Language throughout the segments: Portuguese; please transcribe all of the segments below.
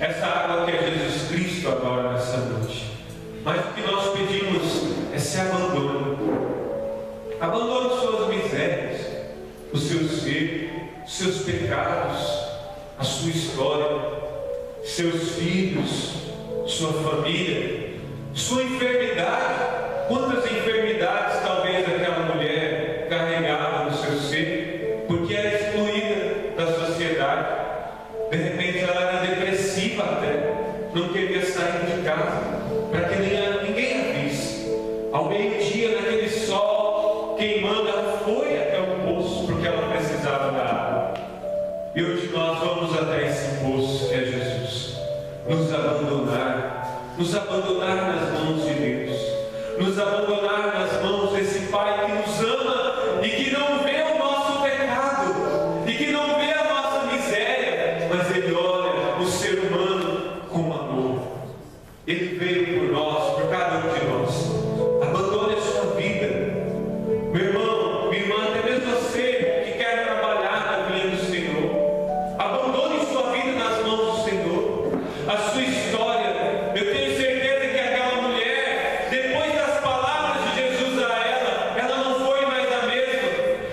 Essa água que é Jesus Cristo agora nessa noite. Mas o que nós pedimos é se abandone. Abandone suas misérias, os seus erros, os seus pecados, a sua história, seus filhos, sua família, sua enfermidade. Quantas enfermidades talvez aquela mulher carregava no seu ser, porque era excluída da sociedade. De repente ela era depressiva até, não queria sair de casa, para que ninguém a visse. Ao meio-dia, naquele sol queimando, ela foi até o poço, porque ela precisava da água. E hoje nós vamos até esse poço que é Jesus, nos abandonar nas mãos de Deus, nos abandonar nas mãos desse Pai que nos ama e que não vê o nosso pecado, e que não vê a nossa miséria, mas Ele olha o ser humano com amor. Ele veio por nós, por cada um de nós. Abandone a sua vida, meu irmão, minha irmã, até mesmo você que quer trabalhar na vinha do Senhor. Abandone sua vida nas mãos do Senhor, a sua história. Eu tenho certeza que aquela mulher, depois das palavras de Jesus a ela não foi mais a mesma.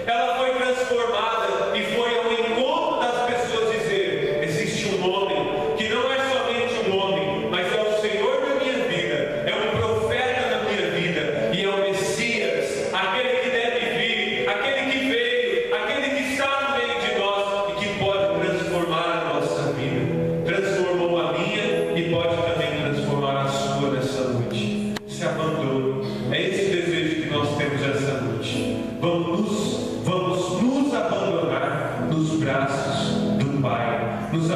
Ela foi transformada e foi ao encontro das pessoas dizer: existe um homem que não é somente um homem, mas é o Senhor da minha vida, é um profeta da minha vida, e é o Messias, aquele que deve vir, aquele que veio, aquele que está no meio de nós e que pode transformar a nossa vida. Transformou a minha e pode também transformar a sua nessa noite. Se abandone. É esse desejo que nós temos essa noite. Vamos nos abandonar nos braços do Pai, nos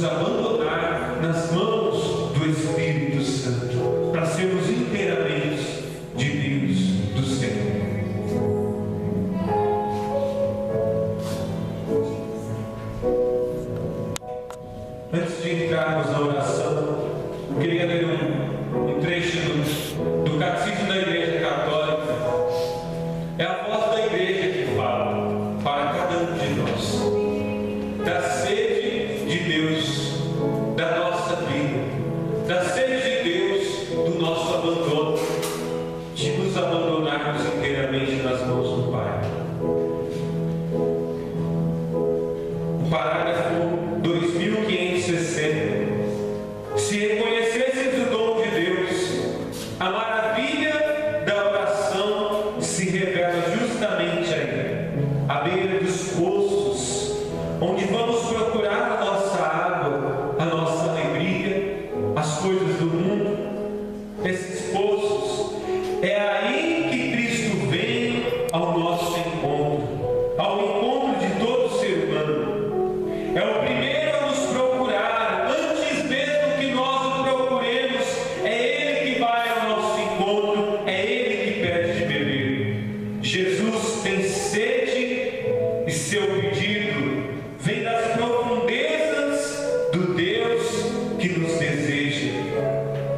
abandonar nas mãos do Espírito Santo, para sermos inteiramente de Deus, do Senhor. Antes de entrarmos na oração, eu queria ler um trecho do Catecismo da Igreja Católica. É a voz da Igreja que fala para cada um de nós da sede de Deus, da nossa vida, da sede de Deus, do nosso abandono, de nos abandonarmos inteiramente nas mãos do Pai. O parágrafo 2560. Se reconhecesses o dom de Deus, a maravilha da oração se revela justamente aí, à beira dos poços, onde vamos procurar a nossa água, a nossa alegria, as coisas do mundo. Esses poços, é aí que Cristo vem ao nosso encontro, ao encontro de todo ser humano. É o primeiro a nos procurar, antes mesmo que nós o procuremos. É Ele que vai ao nosso encontro, é Ele que pede de beber. Jesus tem sede e seu pedido vem das profundezas do Deus que nos deseja.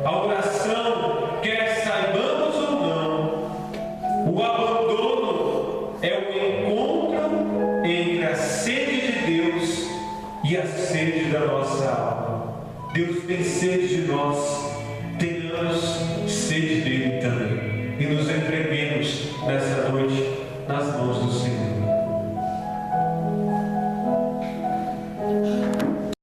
A oração, quer saibamos ou não, o abandono é o encontro entre a sede de Deus e a sede da nossa alma. Deus tem sede de nós, tenhamos sede dele também, e nos entreguemos nessa